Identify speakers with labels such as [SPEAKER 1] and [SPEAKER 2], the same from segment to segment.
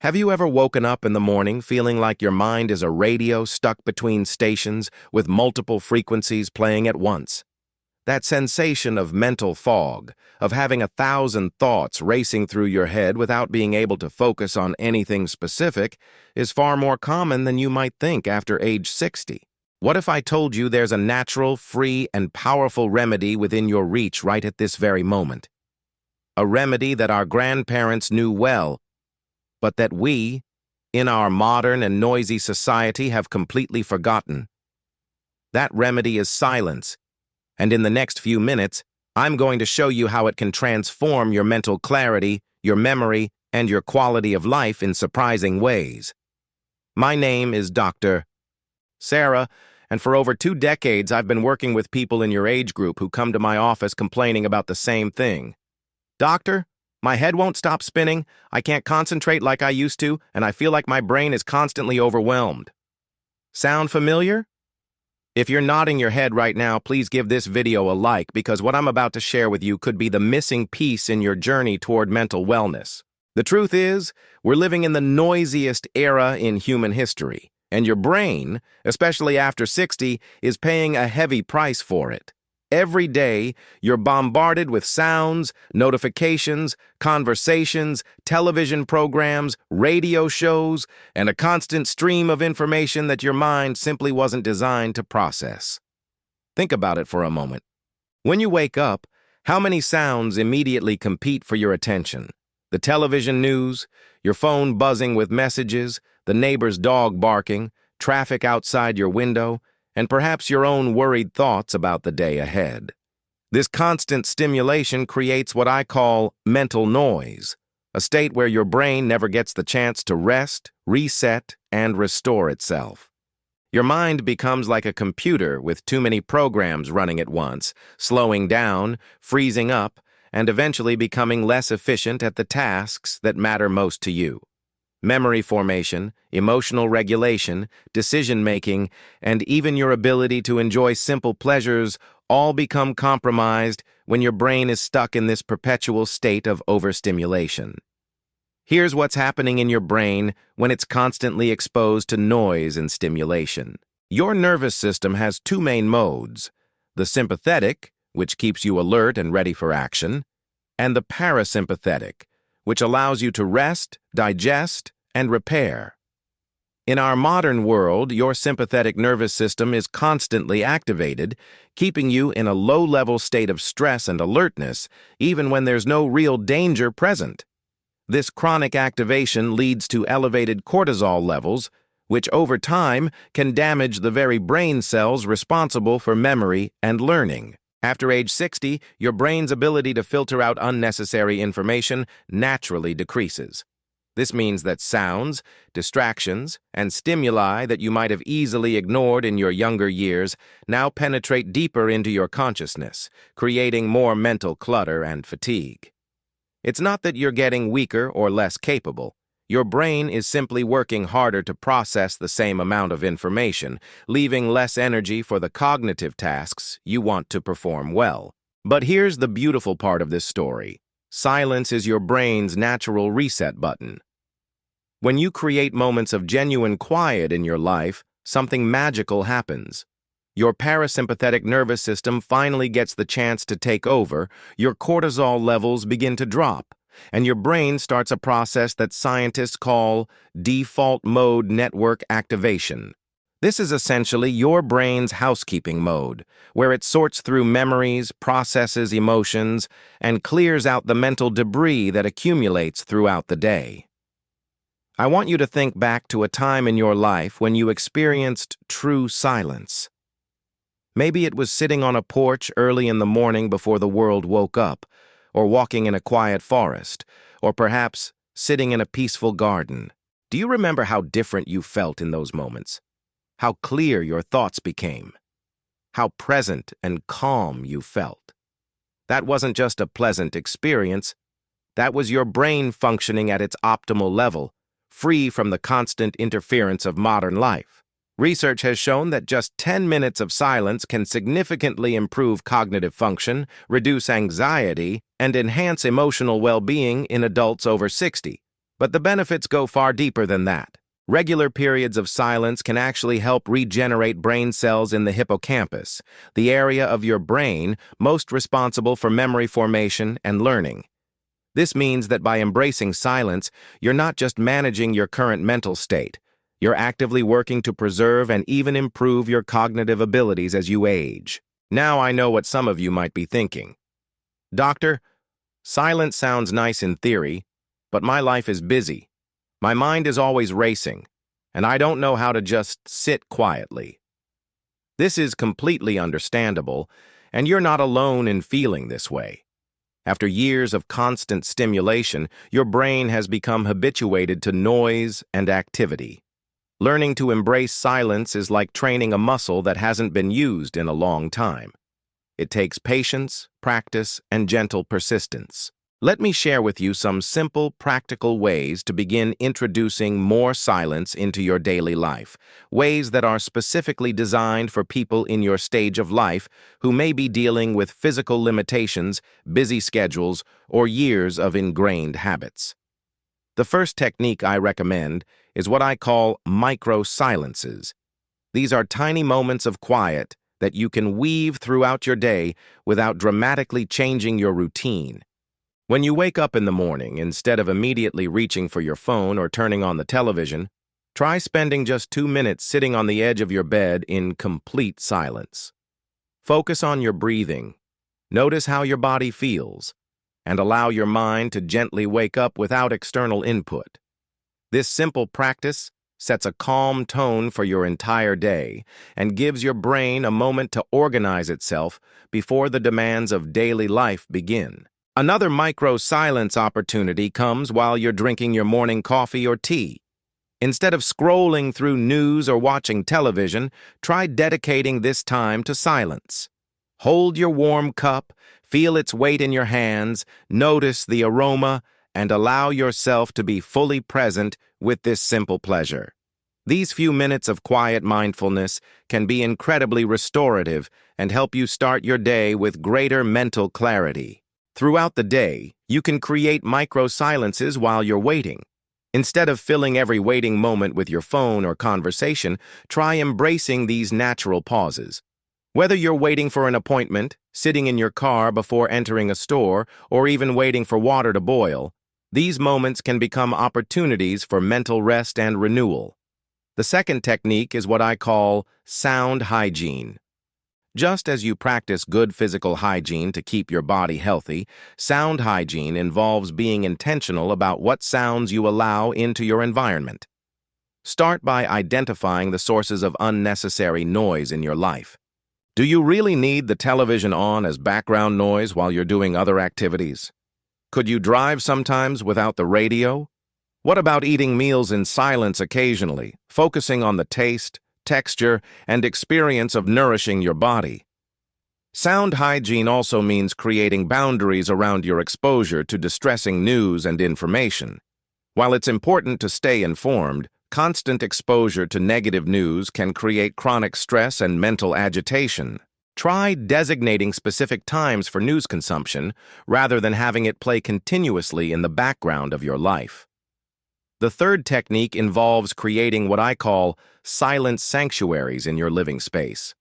[SPEAKER 1] Have you ever woken up in the morning feeling like your mind is a radio stuck between stations with multiple frequencies playing at once? That sensation of mental fog, of having 1,000 thoughts racing through your head without being able to focus on anything specific, is far more common than you might think after age 60. What if I told you there's a natural, free, and powerful remedy within your reach right at this very moment? A remedy that our grandparents knew well, but that we, in our modern and noisy society, have completely forgotten. That remedy is silence, and in the next few minutes, I'm going to show you how it can transform your mental clarity, your memory, and your quality of life in surprising ways. My name is Dr. Sarah, and for over 2 decades I've been working with people in your age group who come to my office complaining about the same thing. Doctor, my head won't stop spinning, I can't concentrate like I used to, and I feel like my brain is constantly overwhelmed. Sound familiar? If you're nodding your head right now, please give this video a like because what I'm about to share with you could be the missing piece in your journey toward mental wellness. The truth is, we're living in the noisiest era in human history, and your brain, especially after 60, is paying a heavy price for it. Every day, you're bombarded with sounds, notifications, conversations, television programs, radio shows, and a constant stream of information that your mind simply wasn't designed to process. Think about it for a moment. When you wake up, how many sounds immediately compete for your attention? The television news, your phone buzzing with messages, the neighbor's dog barking, traffic outside your window, and perhaps your own worried thoughts about the day ahead. This constant stimulation creates what I call mental noise, a state where your brain never gets the chance to rest, reset, and restore itself. Your mind becomes like a computer with too many programs running at once, slowing down, freezing up, and eventually becoming less efficient at the tasks that matter most to you. Memory formation, emotional regulation, decision-making, and even your ability to enjoy simple pleasures all become compromised when your brain is stuck in this perpetual state of overstimulation. Here's what's happening in your brain when it's constantly exposed to noise and stimulation. Your nervous system has 2 main modes: the sympathetic, which keeps you alert and ready for action, and the parasympathetic, which allows you to rest, digest, and repair. In our modern world, your sympathetic nervous system is constantly activated, keeping you in a low-level state of stress and alertness, even when there's no real danger present. This chronic activation leads to elevated cortisol levels, which over time can damage the very brain cells responsible for memory and learning. After age 60, your brain's ability to filter out unnecessary information naturally decreases. This means that sounds, distractions, and stimuli that you might have easily ignored in your younger years now penetrate deeper into your consciousness, creating more mental clutter and fatigue. It's not that you're getting weaker or less capable. Your brain is simply working harder to process the same amount of information, leaving less energy for the cognitive tasks you want to perform well. But here's the beautiful part of this story. Silence is your brain's natural reset button. When you create moments of genuine quiet in your life, something magical happens. Your parasympathetic nervous system finally gets the chance to take over, your cortisol levels begin to drop, and your brain starts a process that scientists call default mode network activation. This is essentially your brain's housekeeping mode, where it sorts through memories, processes emotions, and clears out the mental debris that accumulates throughout the day. I want you to think back to a time in your life when you experienced true silence. Maybe it was sitting on a porch early in the morning before the world woke up, or walking in a quiet forest, or perhaps sitting in a peaceful garden. Do you remember how different you felt in those moments? How clear your thoughts became? How present and calm you felt? That wasn't just a pleasant experience. That was your brain functioning at its optimal level, free from the constant interference of modern life. Research has shown that just 10 minutes of silence can significantly improve cognitive function, reduce anxiety, and enhance emotional well-being in adults over 60. But the benefits go far deeper than that. Regular periods of silence can actually help regenerate brain cells in the hippocampus, the area of your brain most responsible for memory formation and learning. This means that by embracing silence, you're not just managing your current mental state. You're actively working to preserve and even improve your cognitive abilities as you age. Now I know what some of you might be thinking. Doctor, silence sounds nice in theory, but my life is busy. My mind is always racing, and I don't know how to just sit quietly. This is completely understandable, and you're not alone in feeling this way. After years of constant stimulation, your brain has become habituated to noise and activity. Learning to embrace silence is like training a muscle that hasn't been used in a long time. It takes patience, practice, and gentle persistence. Let me share with you some simple, practical ways to begin introducing more silence into your daily life, ways that are specifically designed for people in your stage of life who may be dealing with physical limitations, busy schedules, or years of ingrained habits. The first technique I recommend is what I call micro-silences. These are tiny moments of quiet that you can weave throughout your day without dramatically changing your routine. When you wake up in the morning, instead of immediately reaching for your phone or turning on the television, try spending just 2 minutes sitting on the edge of your bed in complete silence. Focus on your breathing. Notice how your body feels, and allow your mind to gently wake up without external input. This simple practice sets a calm tone for your entire day and gives your brain a moment to organize itself before the demands of daily life begin. Another micro-silence opportunity comes while you're drinking your morning coffee or tea. Instead of scrolling through news or watching television, try dedicating this time to silence. Hold your warm cup, feel its weight in your hands, notice the aroma, and allow yourself to be fully present with this simple pleasure. These few minutes of quiet mindfulness can be incredibly restorative and help you start your day with greater mental clarity. Throughout the day, you can create micro-silences while you're waiting. Instead of filling every waiting moment with your phone or conversation, try embracing these natural pauses. Whether you're waiting for an appointment, sitting in your car before entering a store, or even waiting for water to boil, these moments can become opportunities for mental rest and renewal. The second technique is what I call sound hygiene. Just as you practice good physical hygiene to keep your body healthy, sound hygiene involves being intentional about what sounds you allow into your environment. Start by identifying the sources of unnecessary noise in your life. Do you really need the television on as background noise while you're doing other activities? Could you drive sometimes without the radio? What about eating meals in silence occasionally, focusing on the taste, texture, and experience of nourishing your body? Sound hygiene also means creating boundaries around your exposure to distressing news and information. While it's important to stay informed, constant exposure to negative news can create chronic stress and mental agitation. Try designating specific times for news consumption rather than having it play continuously in the background of your life. The third technique involves creating what I call silent sanctuaries in your living space.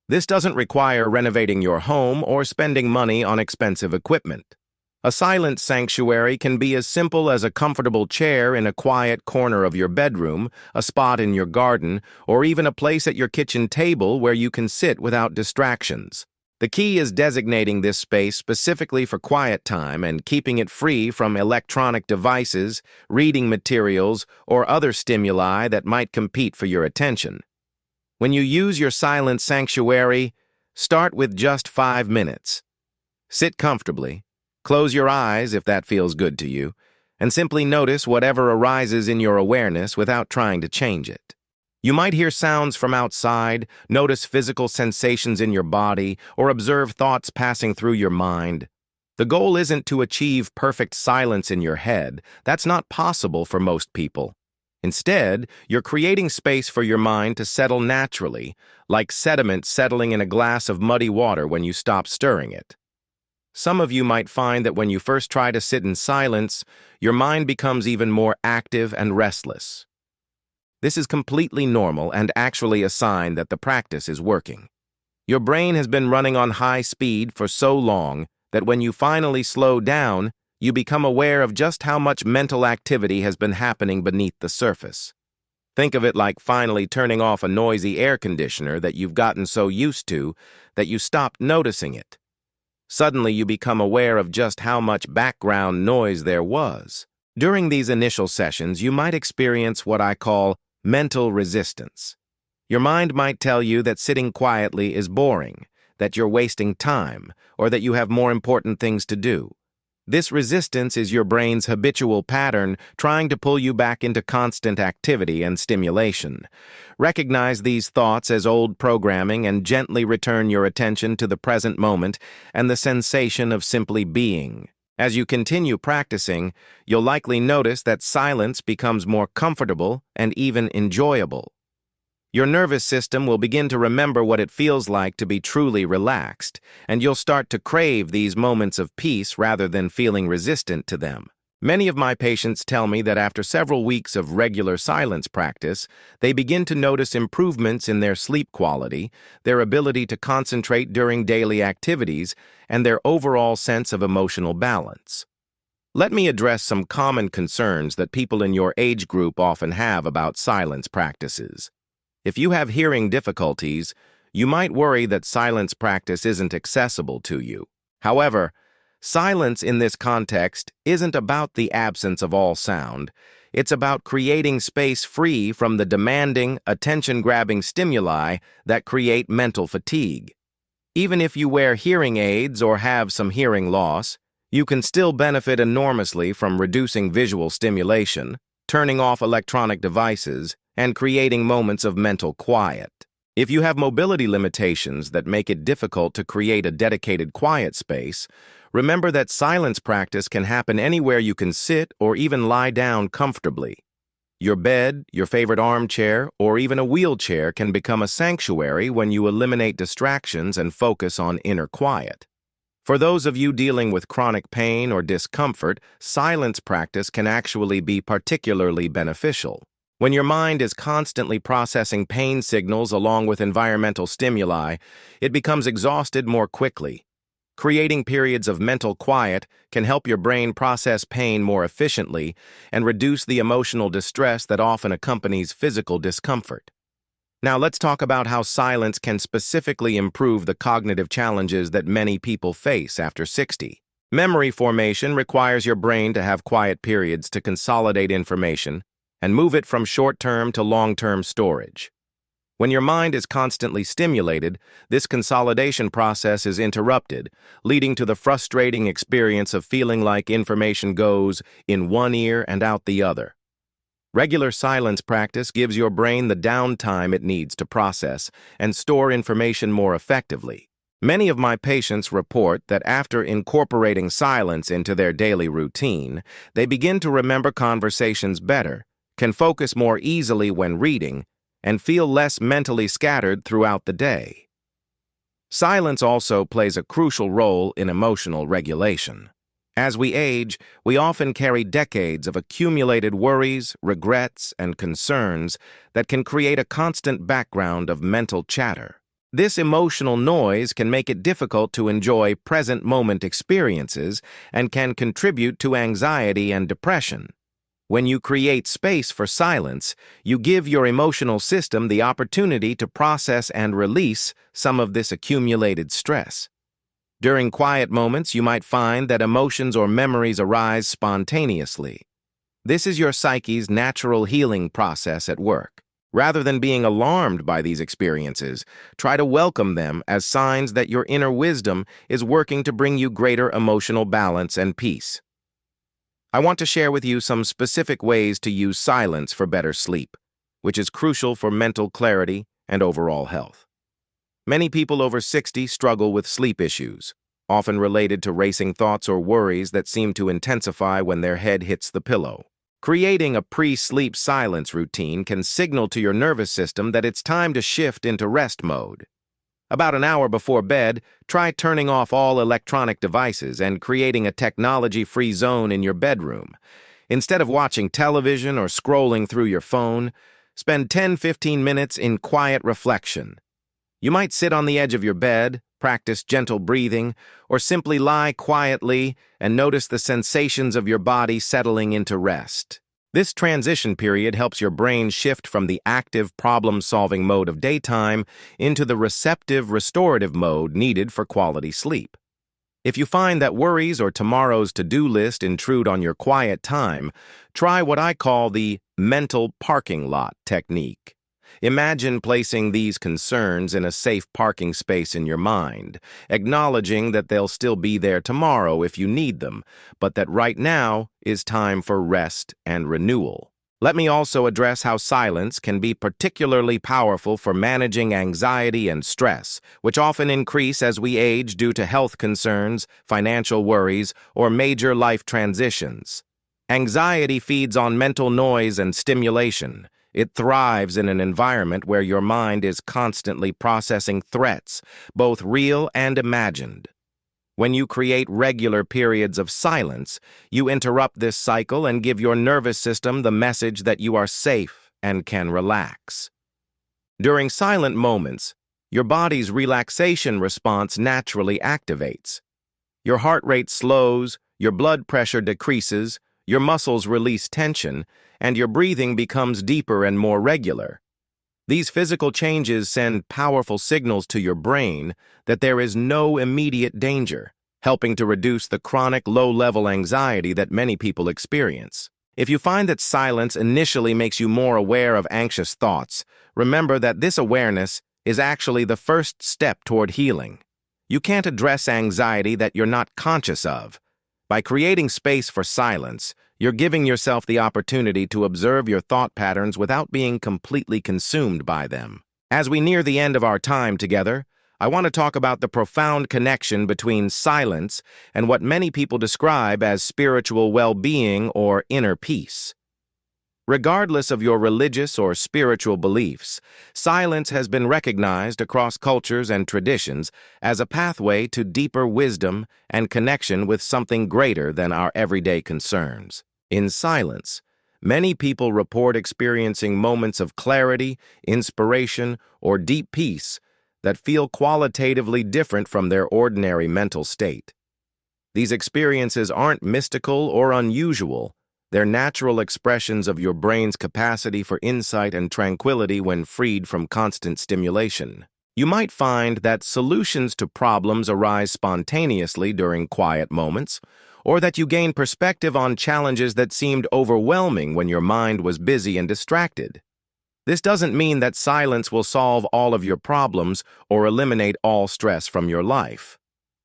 [SPEAKER 1] This doesn't require renovating your home or spending money on expensive equipment. A silent sanctuary can be as simple as a comfortable chair in a quiet corner of your bedroom, a spot in your garden, or even a place at your kitchen table where you can sit without distractions. The key is designating this space specifically for quiet time and keeping it free from electronic devices, reading materials, or other stimuli that might compete for your attention. When you use your silent sanctuary, start with just 5 minutes. Sit comfortably, close your eyes if that feels good to you, and simply notice whatever arises in your awareness without trying to change it. You might hear sounds from outside, notice physical sensations in your body, or observe thoughts passing through your mind. The goal isn't to achieve perfect silence in your head. That's not possible for most people. Instead, you're creating space for your mind to settle naturally, like sediment settling in a glass of muddy water when you stop stirring it. Some of you might find that when you first try to sit in silence, your mind becomes even more active and restless. This is completely normal and actually a sign that the practice is working. Your brain has been running on high speed for so long that when you finally slow down, you become aware of just how much mental activity has been happening beneath the surface. Think of it like finally turning off a noisy air conditioner that you've gotten so used to that you stopped noticing it. Suddenly you become aware of just how much background noise there was. During these initial sessions, you might experience what I call mental resistance. Your mind might tell you that sitting quietly is boring, that you're wasting time, or that you have more important things to do. This resistance is your brain's habitual pattern trying to pull you back into constant activity and stimulation. Recognize these thoughts as old programming and gently return your attention to the present moment and the sensation of simply being. As you continue practicing, you'll likely notice that silence becomes more comfortable and even enjoyable. Your nervous system will begin to remember what it feels like to be truly relaxed, and you'll start to crave these moments of peace rather than feeling resistant to them. Many of my patients tell me that after several weeks of regular silence practice, they begin to notice improvements in their sleep quality, their ability to concentrate during daily activities, and their overall sense of emotional balance. Let me address some common concerns that people in your age group often have about silence practices. If you have hearing difficulties, you might worry that silence practice isn't accessible to you. However, silence in this context isn't about the absence of all sound. It's about creating space free from the demanding, attention-grabbing stimuli that create mental fatigue. Even if you wear hearing aids or have some hearing loss, you can still benefit enormously from reducing visual stimulation, turning off electronic devices, and creating moments of mental quiet. If you have mobility limitations that make it difficult to create a dedicated quiet space, remember that silence practice can happen anywhere you can sit or even lie down comfortably. Your bed, your favorite armchair, or even a wheelchair can become a sanctuary when you eliminate distractions and focus on inner quiet. For those of you dealing with chronic pain or discomfort, silence practice can actually be particularly beneficial. When your mind is constantly processing pain signals along with environmental stimuli, it becomes exhausted more quickly. Creating periods of mental quiet can help your brain process pain more efficiently and reduce the emotional distress that often accompanies physical discomfort. Now let's talk about how silence can specifically improve the cognitive challenges that many people face after 60. Memory formation requires your brain to have quiet periods to consolidate information and move it from short-term to long-term storage. When your mind is constantly stimulated, this consolidation process is interrupted, leading to the frustrating experience of feeling like information goes in one ear and out the other. Regular silence practice gives your brain the downtime it needs to process and store information more effectively. Many of my patients report that after incorporating silence into their daily routine, they begin to remember conversations better, can focus more easily when reading, and feel less mentally scattered throughout the day. Silence also plays a crucial role in emotional regulation. As we age, we often carry decades of accumulated worries, regrets, and concerns that can create a constant background of mental chatter. This emotional noise can make it difficult to enjoy present-moment experiences and can contribute to anxiety and depression. When you create space for silence, you give your emotional system the opportunity to process and release some of this accumulated stress. During quiet moments, you might find that emotions or memories arise spontaneously. This is your psyche's natural healing process at work. Rather than being alarmed by these experiences, try to welcome them as signs that your inner wisdom is working to bring you greater emotional balance and peace. I want to share with you some specific ways to use silence for better sleep, which is crucial for mental clarity and overall health. Many people over 60 struggle with sleep issues, often related to racing thoughts or worries that seem to intensify when their head hits the pillow. Creating a pre-sleep silence routine can signal to your nervous system that it's time to shift into rest mode. About an hour before bed, try turning off all electronic devices and creating a technology-free zone in your bedroom. Instead of watching television or scrolling through your phone, spend 10-15 minutes in quiet reflection. You might sit on the edge of your bed, practice gentle breathing, or simply lie quietly and notice the sensations of your body settling into rest. This transition period helps your brain shift from the active, problem-solving mode of daytime into the receptive, restorative mode needed for quality sleep. If you find that worries or tomorrow's to-do list intrude on your quiet time, try what I call the mental parking lot technique. Imagine placing these concerns in a safe parking space in your mind, acknowledging that they'll still be there tomorrow if you need them, but that right now is time for rest and renewal. Let me also address how silence can be particularly powerful for managing anxiety and stress, which often increase as we age due to health concerns, financial worries, or major life transitions. Anxiety feeds on mental noise and stimulation. It thrives in an environment where your mind is constantly processing threats, both real and imagined. When you create regular periods of silence, you interrupt this cycle and give your nervous system the message that you are safe and can relax. During silent moments, your body's relaxation response naturally activates. Your heart rate slows, your blood pressure decreases, your muscles release tension, and your breathing becomes deeper and more regular. These physical changes send powerful signals to your brain that there is no immediate danger, helping to reduce the chronic low-level anxiety that many people experience. If you find that silence initially makes you more aware of anxious thoughts, remember that this awareness is actually the first step toward healing. You can't address anxiety that you're not conscious of. By creating space for silence, you're giving yourself the opportunity to observe your thought patterns without being completely consumed by them. As we near the end of our time together, I want to talk about the profound connection between silence and what many people describe as spiritual well-being or inner peace. Regardless of your religious or spiritual beliefs, silence has been recognized across cultures and traditions as a pathway to deeper wisdom and connection with something greater than our everyday concerns. In silence, many people report experiencing moments of clarity, inspiration, or deep peace that feel qualitatively different from their ordinary mental state. These experiences aren't mystical or unusual. They're natural expressions of your brain's capacity for insight and tranquility when freed from constant stimulation. You might find that solutions to problems arise spontaneously during quiet moments, or that you gain perspective on challenges that seemed overwhelming when your mind was busy and distracted. This doesn't mean that silence will solve all of your problems or eliminate all stress from your life.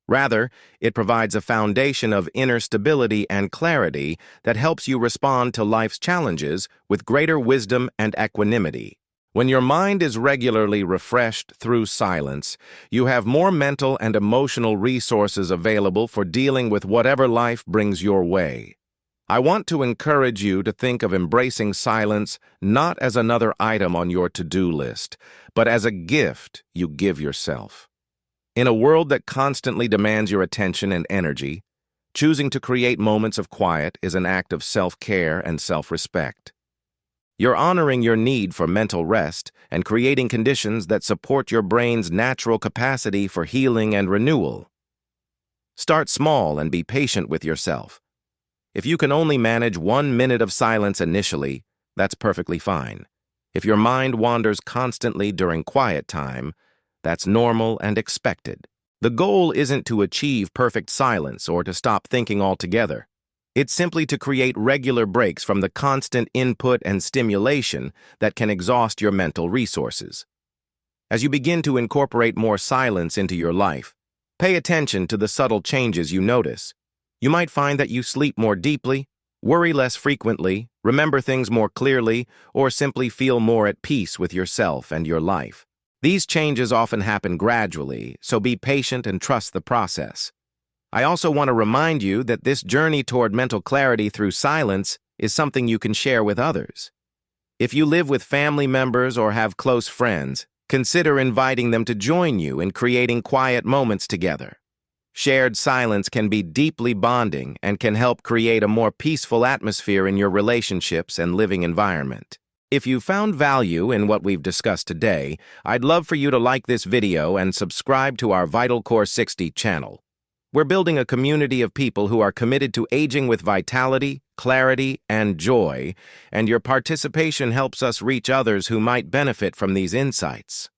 [SPEAKER 1] Rather, it provides a foundation of inner stability and clarity that helps you respond to life's challenges with greater wisdom and equanimity. When your mind is regularly refreshed through silence, you have more mental and emotional resources available for dealing with whatever life brings your way. I want to encourage you to think of embracing silence not as another item on your to-do list, but as a gift you give yourself. In a world that constantly demands your attention and energy, choosing to create moments of quiet is an act of self-care and self-respect. You're honoring your need for mental rest and creating conditions that support your brain's natural capacity for healing and renewal. Start small and be patient with yourself. If you can only manage 1 minute of silence initially, that's perfectly fine. If your mind wanders constantly during quiet time, that's normal and expected. The goal isn't to achieve perfect silence or to stop thinking altogether. It's simply to create regular breaks from the constant input and stimulation that can exhaust your mental resources. As you begin to incorporate more silence into your life, pay attention to the subtle changes you notice. You might find that you sleep more deeply, worry less frequently, remember things more clearly, or simply feel more at peace with yourself and your life. These changes often happen gradually, so be patient and trust the process. I also want to remind you that this journey toward mental clarity through silence is something you can share with others. If you live with family members or have close friends, Consider inviting them to join you in creating quiet moments together. Shared silence can be deeply bonding and can help create a more peaceful atmosphere in your relationships and living environment. If you found value in what we've discussed today, I'd love for you to like this video and subscribe to our Vital Core 60 channel. We're building a community of people who are committed to aging with vitality, clarity, and joy, and your participation helps us reach others who might benefit from these insights.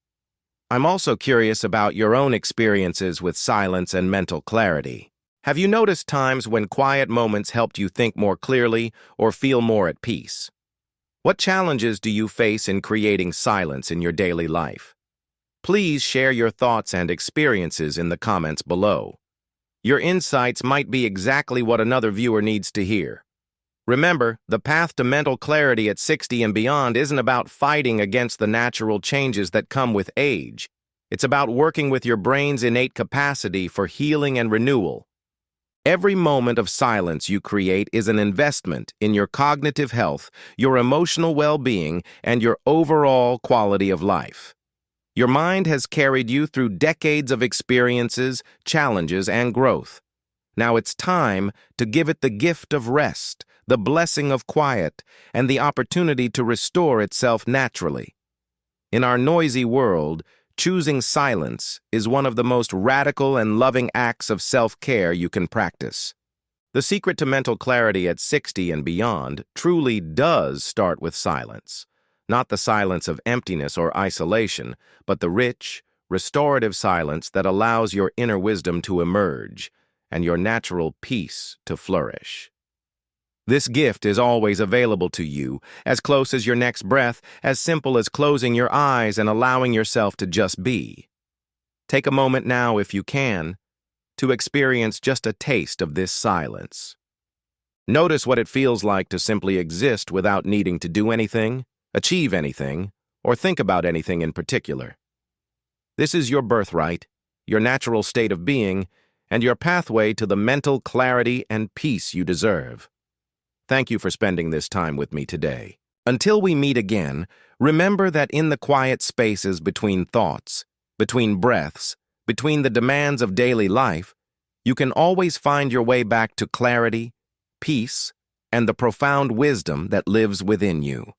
[SPEAKER 1] I'm also curious about your own experiences with silence and mental clarity. Have you noticed times when quiet moments helped you think more clearly or feel more at peace? What challenges do you face in creating silence in your daily life? Please share your thoughts and experiences in the comments below. Your insights might be exactly what another viewer needs to hear. Remember, the path to mental clarity at 60 and beyond isn't about fighting against the natural changes that come with age. It's about working with your brain's innate capacity for healing and renewal. Every moment of silence you create is an investment in your cognitive health, your emotional well-being, and your overall quality of life. Your mind has carried you through decades of experiences, challenges, and growth. Now it's time to give it the gift of rest, the blessing of quiet, and the opportunity to restore itself naturally. In our noisy world, choosing silence is one of the most radical and loving acts of self-care you can practice. The secret to mental clarity at 60 and beyond truly does start with silence. Not the silence of emptiness or isolation, but the rich, restorative silence that allows your inner wisdom to emerge and your natural peace to flourish. This gift is always available to you, as close as your next breath, as simple as closing your eyes and allowing yourself to just be. Take a moment now, if you can, to experience just a taste of this silence. Notice what it feels like to simply exist without needing to do anything, achieve anything, or think about anything in particular. This is your birthright, your natural state of being, and your pathway to the mental clarity and peace you deserve. Thank you for spending this time with me today. Until we meet again, remember that in the quiet spaces between thoughts, between breaths, between the demands of daily life, you can always find your way back to clarity, peace, and the profound wisdom that lives within you.